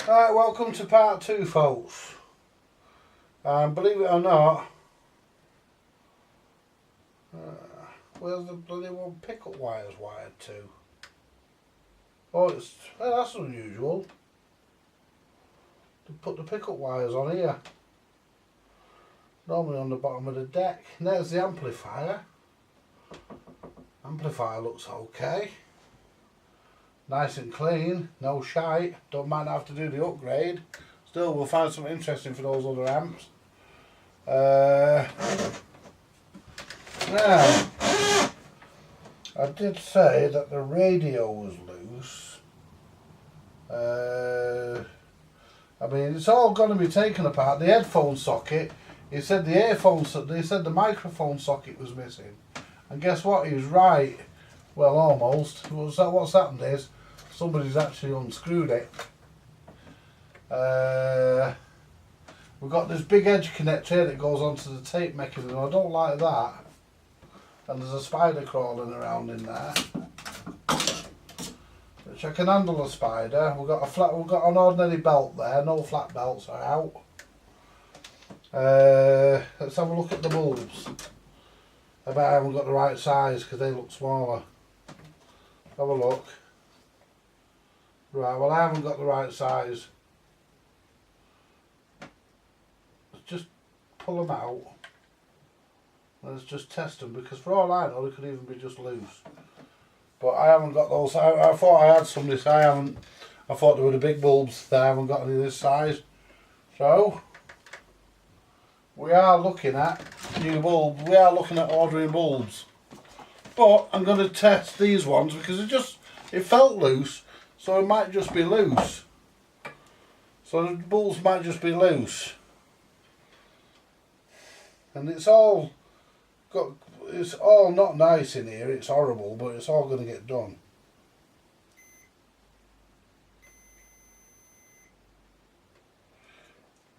Right, welcome to part 2, folks. Believe it or not, where's the bloody one pickup wires wired to? Oh, that's unusual. To put the pickup wires on here. Normally on the bottom of the deck. And there's the amplifier. Amplifier looks okay. Nice and clean, no shite. Don't mind have to do the upgrade. Still, we'll find something interesting for those other amps. Now, I did say that the radio was loose. I mean, it's all going to be taken apart. The headphone socket, he said the microphone socket was missing. And guess what? He was right. Well, almost. What's happened is somebody's actually unscrewed it. We've got this big edge connector here that goes onto the tape mechanism. I don't like that. And there's a spider crawling around in there, which I can handle a spider. We've got an ordinary belt there. No flat belts are out. Let's have a look at the bulbs. I bet I haven't got the right size because they look smaller. Have a look. Right, well I haven't got the right size. Let's just pull them out. Let's just test them, because for all I know they could even be just loose. But I haven't got those. I thought I had some this. I haven't. I thought they were the big bulbs. That I haven't got any of this size. So we are looking at new bulbs. We are looking at ordering bulbs. But I'm going to test these ones because it felt loose, so it might just be loose. So the bulbs might just be loose. And it's all not nice in here, it's horrible, but it's all going to get done.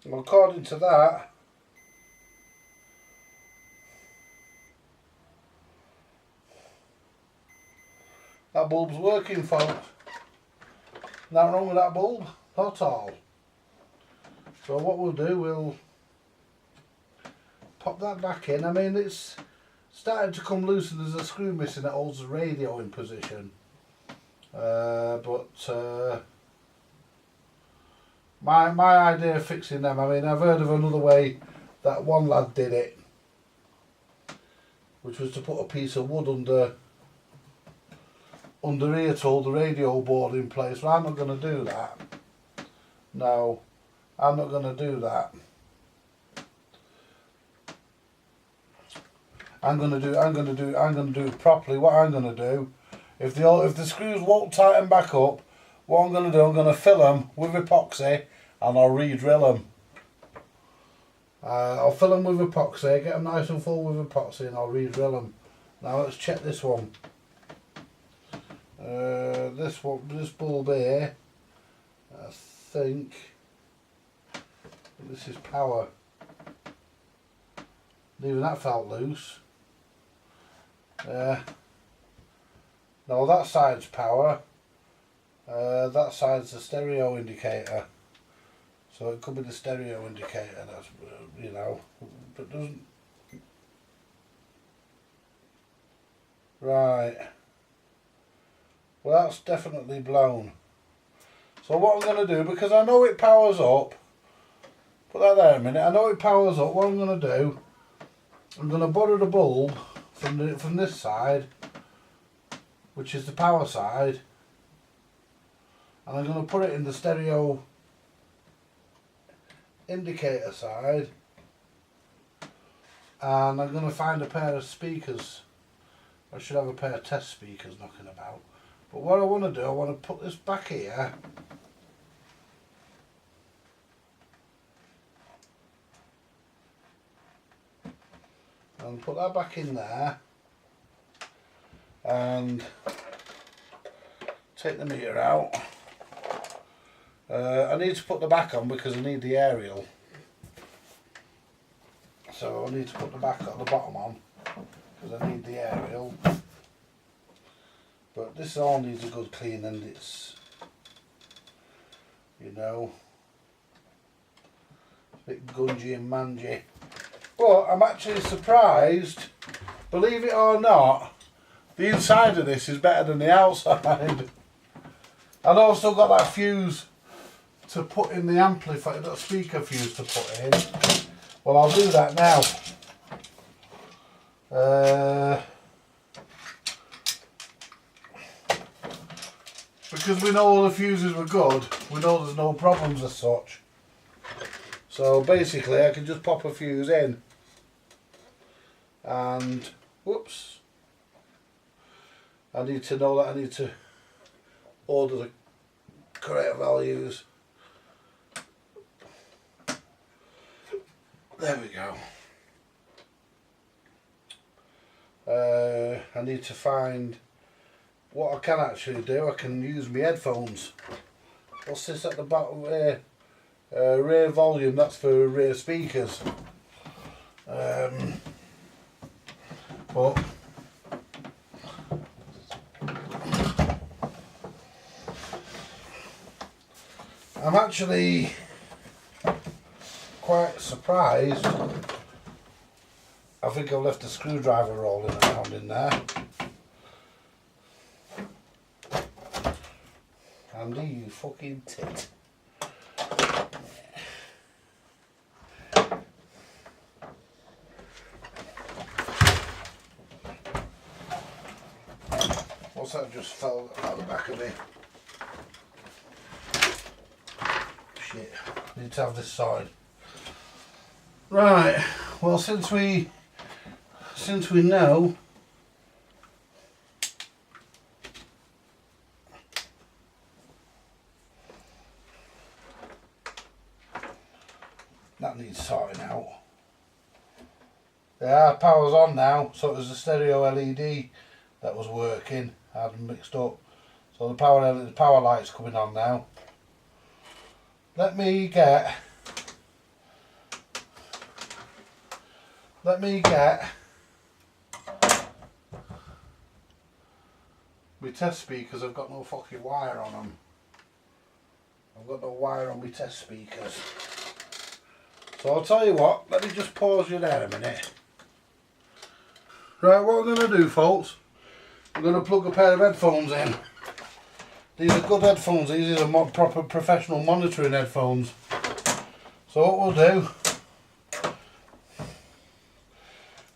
Well, according to that, that bulb's working, folks. Nothing wrong with that bulb, not at all. So what we'll do, we'll pop that back in. I mean, it's starting to come loose and there's a screw missing that holds the radio in position. My idea of fixing them, I mean, I've heard of another way that one lad did it, which was to put a piece of wood under here to hold the radio board in place. Well, I'm not going to do that. No, I'm not going to do that. I'm going to do it properly. What I'm going to do, if the screws won't tighten back up, what I'm going to do, I'm going to fill them with epoxy and I'll re-drill them. I'll fill them with epoxy, get them nice and full with epoxy, and I'll re-drill them. Now let's check this one. This bulb here, I think this is power. Even that felt loose. No, that side's power. That side's the stereo indicator. So it could be the stereo indicator. That's but doesn't. Right. Well, that's definitely blown. So what I'm going to do, because I know it powers up. Put that there a minute. I know it powers up. What I'm going to do, I'm going to borrow the bulb from this side, which is the power side, and I'm going to put it in the stereo indicator side, and I'm going to find a pair of speakers. I should have a pair of test speakers knocking about. But what I want to do, I want to put this back here. And put that back in there. And take the meter out. I need to put the back on because I need the aerial. So I need to put the back at the bottom on because I need the aerial. But this all needs a good clean, and it's you know. It's a bit gungy and mangy. But I'm actually surprised, believe it or not, the inside of this is better than the outside. And I've also got that fuse to put in the amplifier, that speaker fuse to put in. Well, I'll do that now. Because we know all the fuses were good, we know there's no problems as such. So basically I can just pop a fuse in and whoops, I need to know that I need to order the correct values. There we go. I need to find what I can actually do. I can use my headphones. What's this at the bottom here? Rear volume, that's for rear speakers. But I'm actually quite surprised. I think I've left a screwdriver rolling around in there. Andy, you fucking tit. What's that just fell out the back of me? Shit, need to have this sorted. Right, well since we know that needs sorting out. Yeah, power's on now, so it was the stereo LED that was working. I had them mixed up. So the power light's coming on now. Let me get my test speakers. I've got no fucking wire on them. I've got no wire on my test speakers. So I'll tell you what, let me just pause you there a minute. Right, what I'm going to do, folks, I'm going to plug a pair of headphones in. These are good headphones, these are proper professional monitoring headphones. So what we'll do,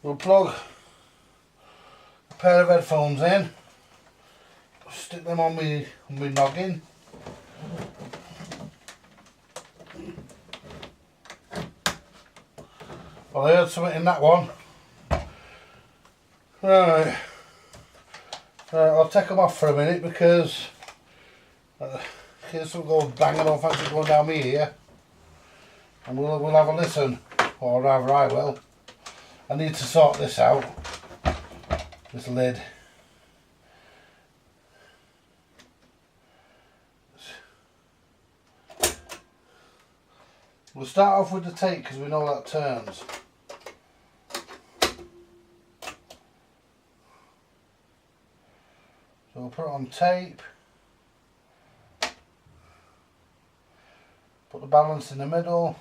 we'll plug a pair of headphones in, stick them on my noggin. Well, I heard something in that one. Right, I'll take them off for a minute because something goes banging off as it's going down my ear, and we'll have a listen, or rather I will. I need to sort this out, this lid. We'll start off with the tape because we know that turns. So we'll put it on tape. Put the balance in the middle.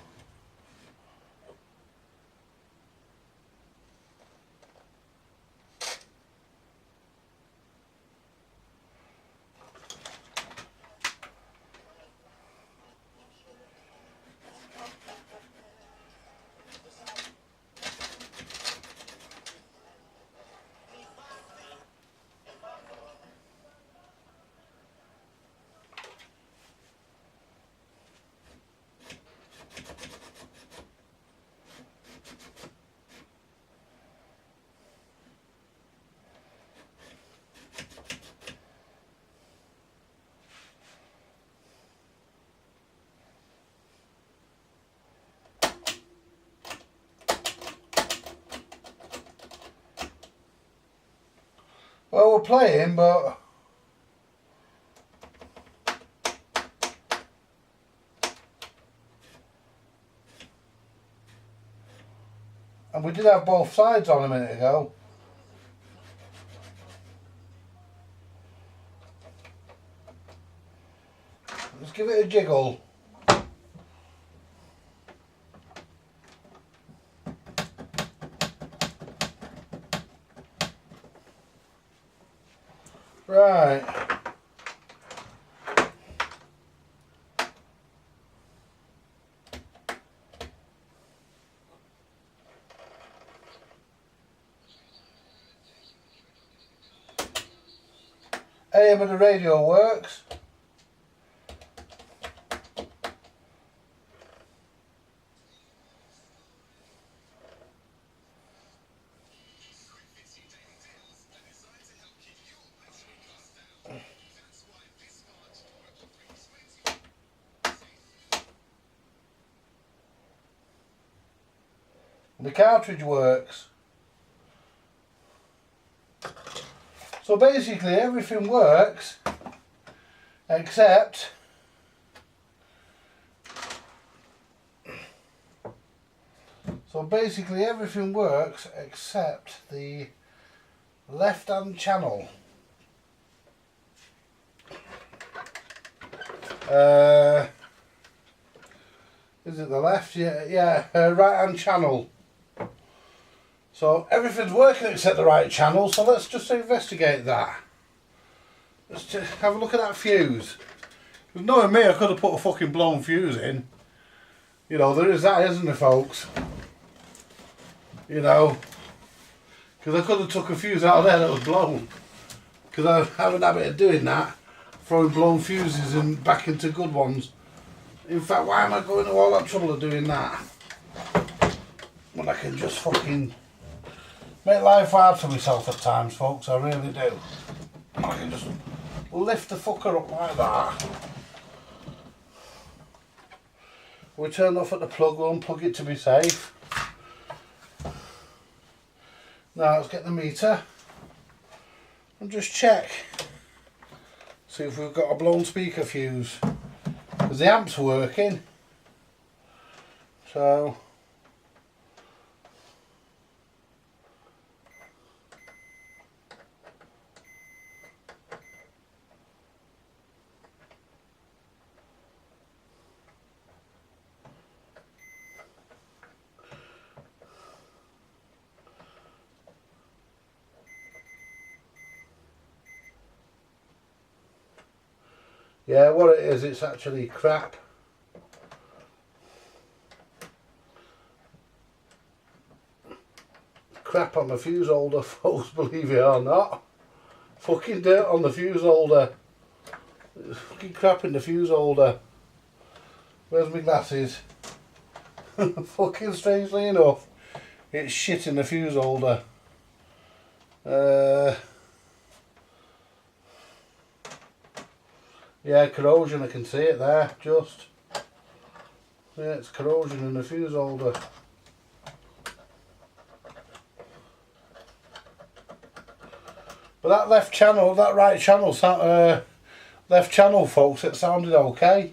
Well, we're playing, but and we did have both sides on a minute ago. Let's give it a jiggle. Right. AM of the radio works. The cartridge works. So basically everything works except the left hand channel. Is it the left? Yeah, right hand channel. So everything's working except the right channel, so let's just investigate that. Let's just have a look at that fuse. Because knowing me, I could have put a fucking blown fuse in. You know, there is that, isn't there, folks? You know, because I could have took a fuse out of there that was blown. Because I have an habit of doing that, throwing blown fuses and back into good ones. In fact, why am I going to all that trouble of doing that when I can just fucking make life hard for myself at times, folks? I really do. I can just lift the fucker up like that. We turn off at the plug, we'll unplug it to be safe. Now let's get the meter and just check. See if we've got a blown speaker fuse. Because the amp's working. So yeah, what it is, it's actually crap. Crap on the fuse holder, folks, believe it or not. Fucking dirt on the fuse holder. There's fucking crap in the fuse holder. Where's my glasses? Fucking strangely enough, it's shit in the fuse holder. Yeah, corrosion, I can see it there, just. Yeah, it's corrosion in the fuse holder. But that left channel, that right channel, left channel, folks, it sounded okay.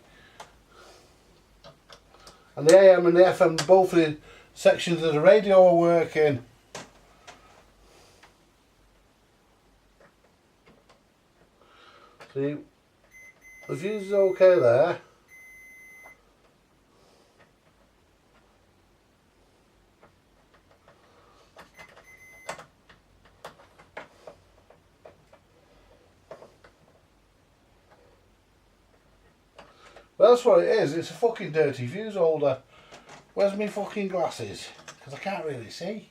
And the AM and the FM, both the sections of the radio are working. See, the fuse is okay there. Well, that's what it is, it's a fucking dirty fuse holder. Where's my fucking glasses? Because I can't really see.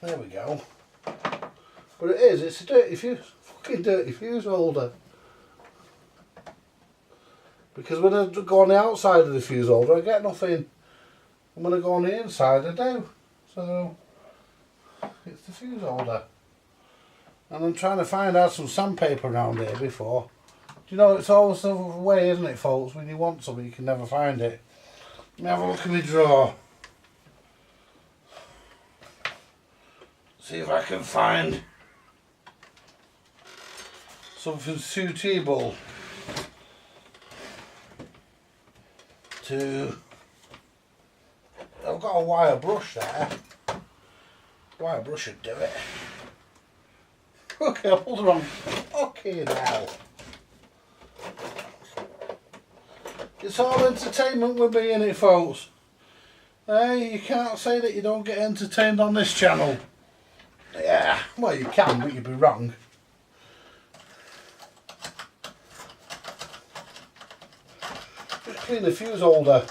There we go. But it is, it's a dirty fuse, fucking dirty fuse holder. Because when I go on the outside of the fuse holder, I get nothing. And when I go on the inside, I do. So, it's the fuse holder. And I'm trying to find out some sandpaper around here before. Do you know, it's always the way, isn't it, folks? When you want something, you can never find it. Let me have a look in my drawer. See if I can find something suitable to... I've got a wire brush there. Wire brush should do it. Okay, I pulled the wrong. Okay, now. It's all entertainment with me, innit, folks? Hey, you can't say that you don't get entertained on this channel. Yeah, well, you can, but you'd be wrong. clean the fuse holder.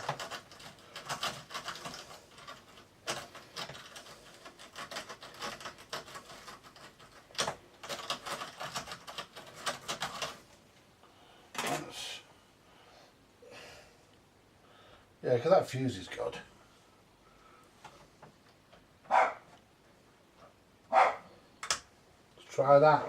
Yeah, because that fuse is good. Let's try that.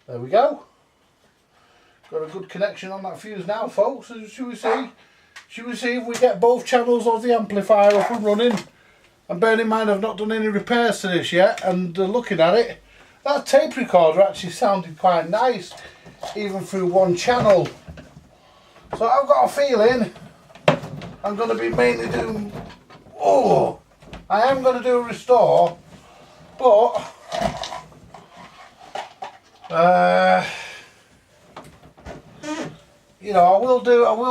There we go. Got a good connection on that fuse now, folks. Should we see? Should we see if we get both channels of the amplifier up and running? And bearing in mind I've not done any repairs to this yet, and looking at it, that tape recorder actually sounded quite nice, even through one channel. So I've got a feeling I'm going to be mainly doing, I am going to do a restore, but you know, I will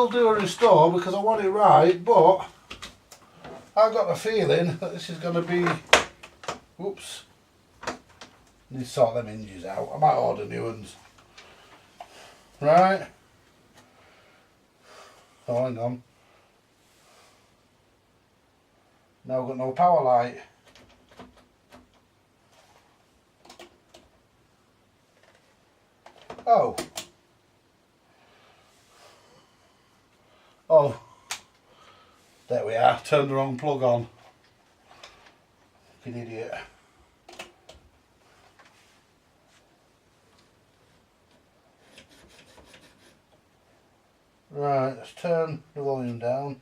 do a restore because I want it right, but I've got a feeling that this is going to be, whoops, need to sort them hinges out. I might order new ones. Right. Oh, hang on. Now I've got no power light. Oh. Oh. There we are. Turned the wrong plug on. Fucking idiot. Right, let's turn the volume down.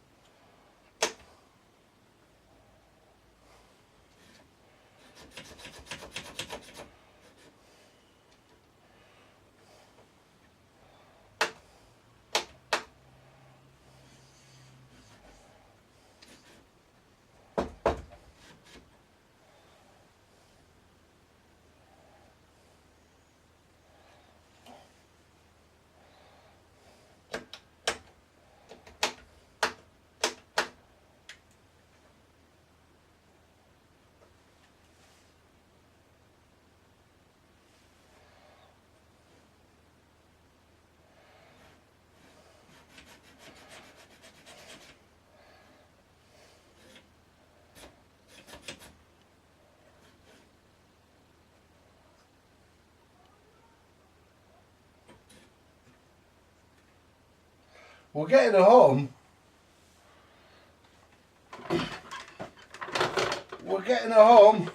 We're getting home. We're getting home.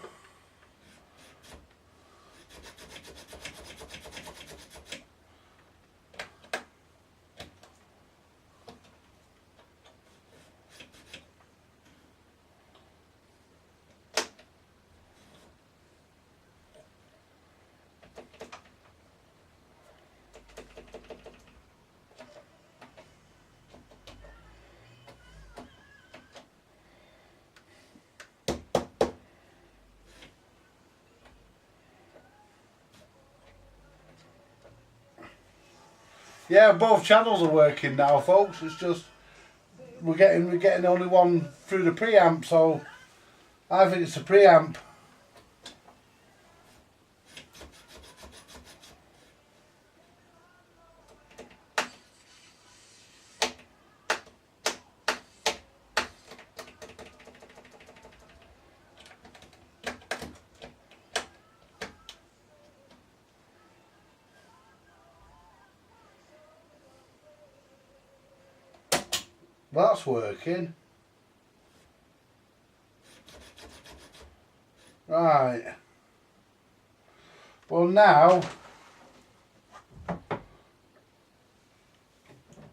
Yeah, both channels are working now, folks. It's just we're getting only one through the preamp, so I think it's the preamp. That's working. Right. Well, now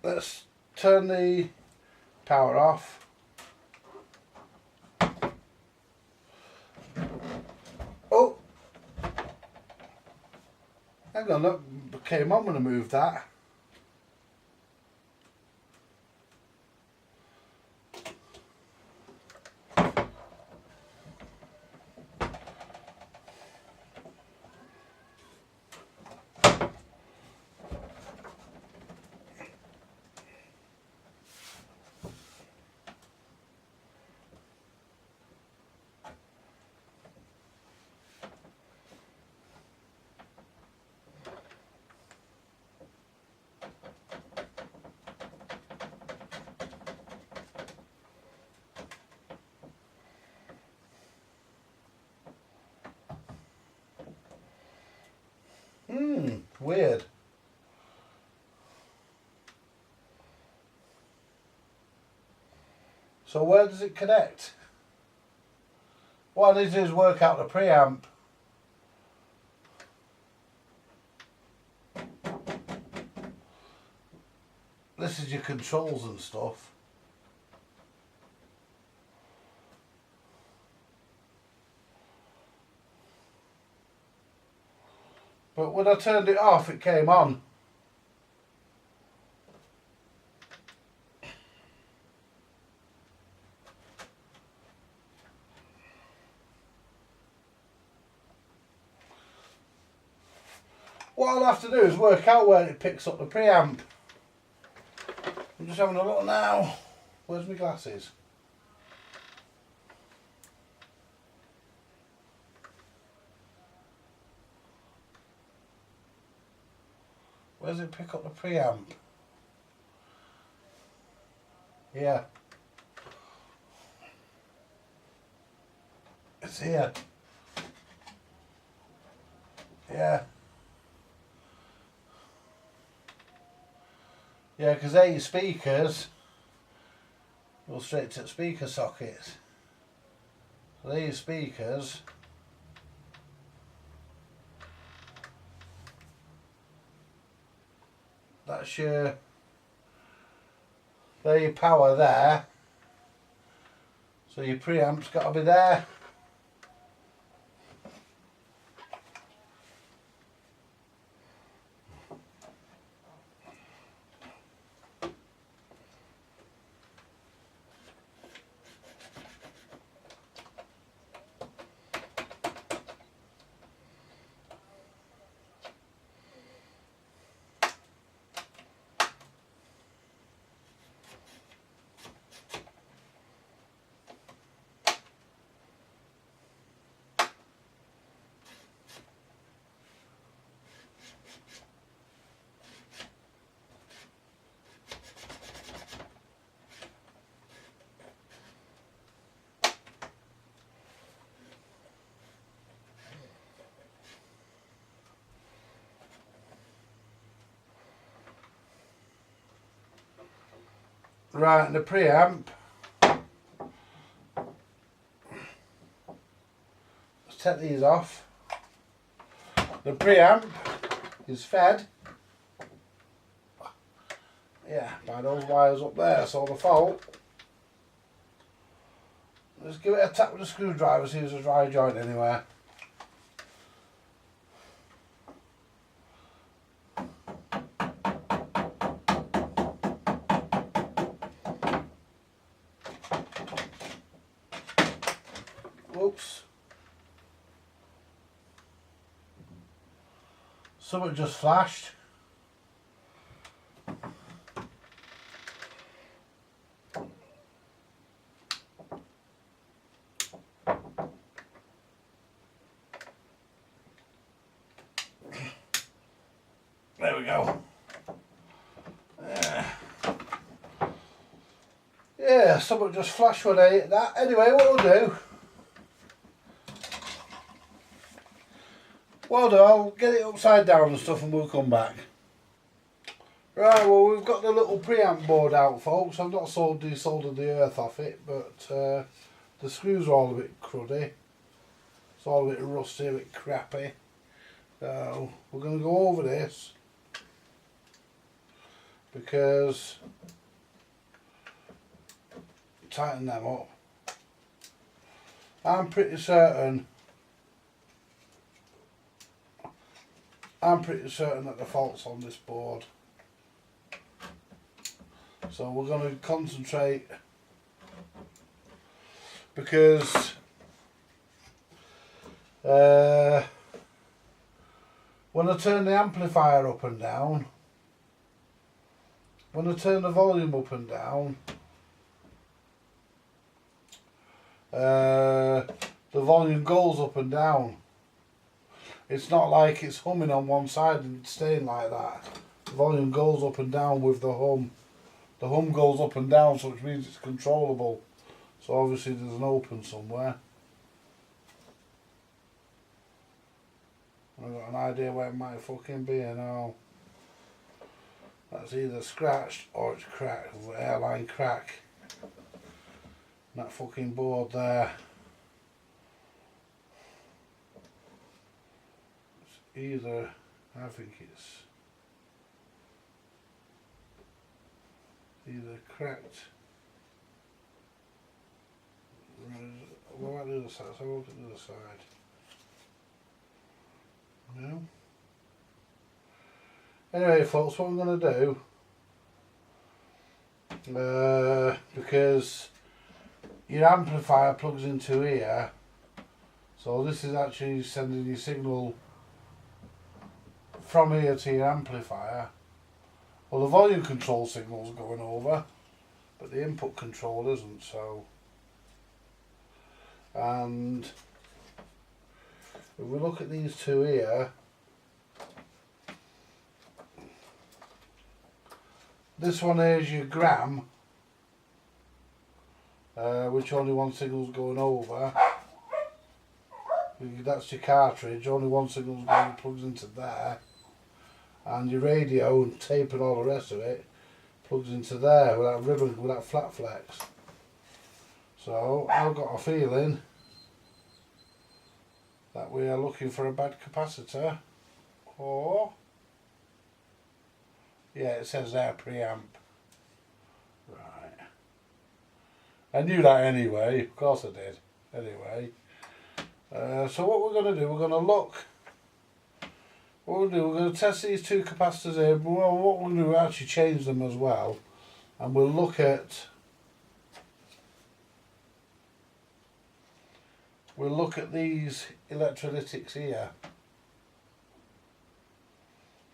let's turn the power off. Oh, hang on, that came on when I moved that. Weird. So where does it connect? What I need to do is work out the preamp. This is your controls and stuff. But when I turned it off, it came on. What I'll have to do is work out where it picks up the preamp. I'm just having a look now. Where's my glasses? Where does it pick up the preamp? Yeah. It's here. Yeah. Yeah, because they're your speakers. Go straight to the speaker sockets. So they're your speakers. That's your... There your power there. So your preamp's got to be there. Right, and the preamp, let's take these off. The preamp is fed, yeah, by those wires up there, so the fault, let's give it a tap with a screwdriver, see if there's a dry joint anywhere. Whoops. Something just flashed. There we go. Yeah, something just flashed when I hit that. Anyway, what we'll do, I'll get it upside down and stuff and we'll come back. Right, well we've got the little preamp board out, folks. I've not desoldered the earth off it, but the screws are all a bit cruddy. It's all a bit rusty, a bit crappy. So we're going to go over this because tighten them up. I'm pretty certain that the fault's on this board. So we're going to concentrate because when I turn the amplifier up and down, when I turn the volume up and down, the volume goes up and down. It's not like it's humming on one side and staying like that. The volume goes up and down with the hum. The hum goes up and down, so which means it's controllable. So obviously there's an open somewhere. I've got an idea where it might fucking be, and all. That's either scratched or it's cracked, airline crack. That fucking board there. It's either, I think it's either cracked. What about the other side? So I'll look at the other side. No. Anyway, folks, what I'm going to do, because your amplifier plugs into here, so this is actually sending your signal from here to your amplifier. Well, the volume control signal's going over, but the input control isn't, so. And if we look at these two here, this one here is your gram, which only one signal's going over. That's your cartridge, only one signal's going, plugs into there. And your radio and tape and all the rest of it plugs into there with that ribbon, with that flat flex. So I've got a feeling that we are looking for a bad capacitor, or yeah, it says there preamp. Right. I knew that anyway, of course I did. Anyway, so what we're going to do, we're going to look. What we'll do, we're going to test these two capacitors here. Well, what we'll do, we'll actually change them as well, and we'll look at. We'll look at these electrolytics here,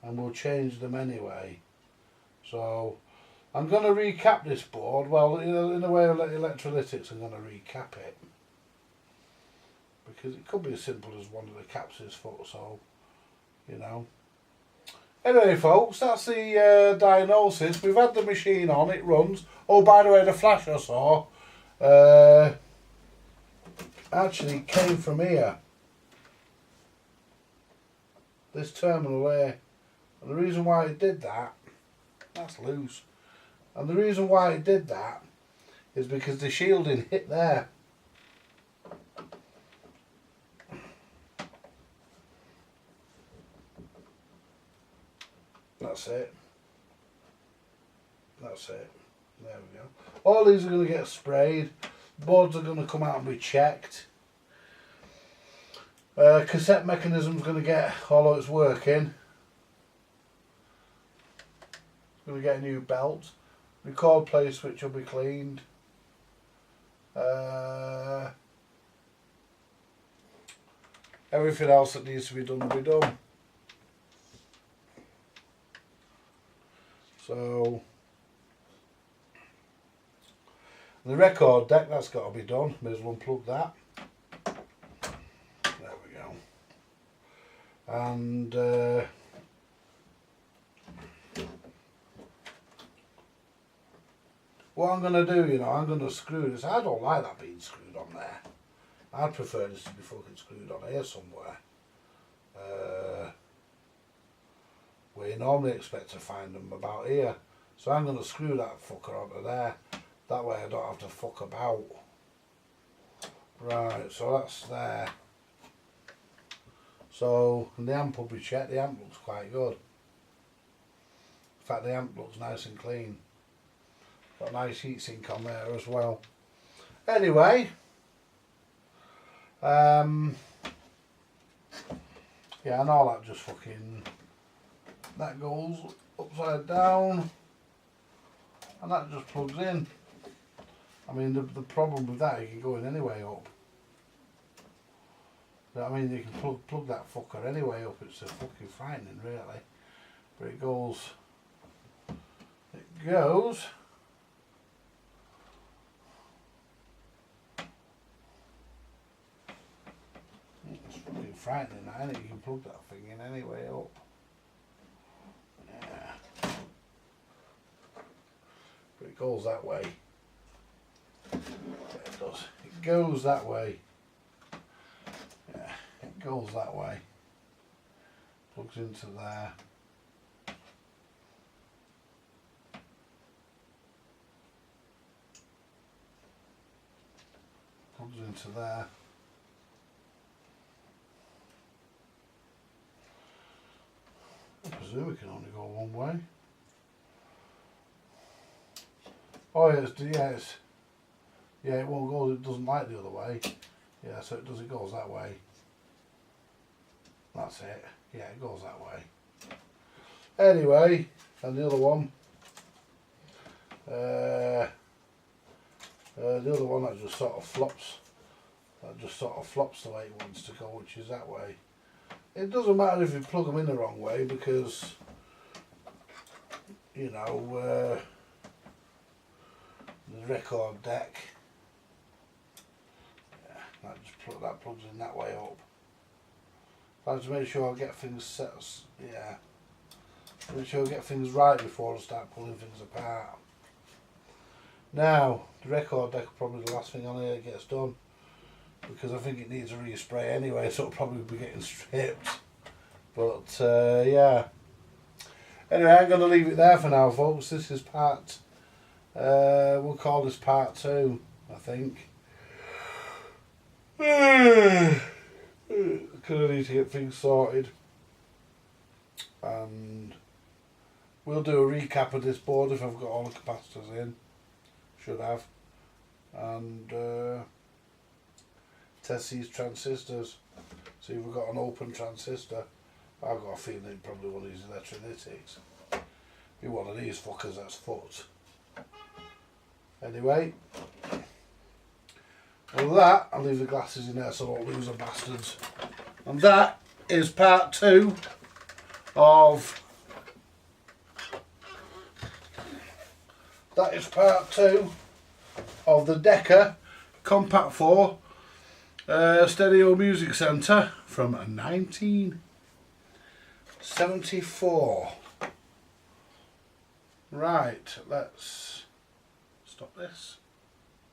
and we'll change them anyway. So I'm going to recap this board. Well, in the way of electrolytics, I'm going to recap it, because it could be as simple as one of the caps is foot, so you know. Anyway, folks, that's the diagnosis. We've had the machine on, it runs. Oh, by the way, the flash I saw actually came from here, this terminal here, and the reason why it did that, that's loose, and the reason why it did that is because the shielding hit there. That's it. That's it. There we go. All these are going to get sprayed. Boards are going to come out and be checked. Cassette mechanism's going to get, although it's working, it's going to get a new belt. Record play switch will be cleaned. Everything else that needs to be done will be done. So the record deck, that's got to be done. May as well unplug that. There we go. And what I'm going to do, you know, I'm going to screw this. I don't like that being screwed on there. I'd prefer this to be fucking screwed on here somewhere. Where you normally expect to find them about here. So I'm going to screw that fucker onto there. That way I don't have to fuck about. Right, so that's there. So, and the amp will be checked. The amp looks quite good. In fact, the amp looks nice and clean. Got a nice heatsink on there as well. Anyway, yeah, and all that just fucking, that goes upside down, and that just plugs in. I mean, the problem with that, you can go in any way up. I mean, you can plug that fucker any way up. It's a fucking frightening, really. But it goes. It's fucking frightening, I think you can plug that thing in any way up. Yeah. But it goes that way. Yeah, it does. It goes that way. Yeah, it goes that way. Plugs into there. Plugs into there. I presume it can only go one way. Oh yeah, it won't go, it doesn't like the other way. Yeah, so it goes that way. That's it. Yeah, it goes that way. Anyway, and the other one. The other one that just sort of flops. That just sort of flops the way it wants to go, which is that way. It doesn't matter if you plug them in the wrong way because, you know, the record deck, yeah, that plugs in that way up. I have to make sure I get things set, yeah, make sure I get things right before I start pulling things apart. Now, the record deck will probably be the last thing on here that gets done, because I think it needs a respray anyway, so it'll probably be getting stripped. But yeah. Anyway, I'm going to leave it there for now, folks. This is part, we'll call this part 2, I think. Because I need to get things sorted. And we'll do a recap of this board if I've got all the capacitors in. Should have. And test these transistors. See if we've got an open transistor. I've got a feeling it's probably one of these electrolytics. Be one of these fuckers that's fucked. Anyway, with that, I'll leave the glasses in there so I don't lose the bastards. And that is part 2 of the DECCA Compact 4 Stereo Music Centre from 1974. Right, let's stop this.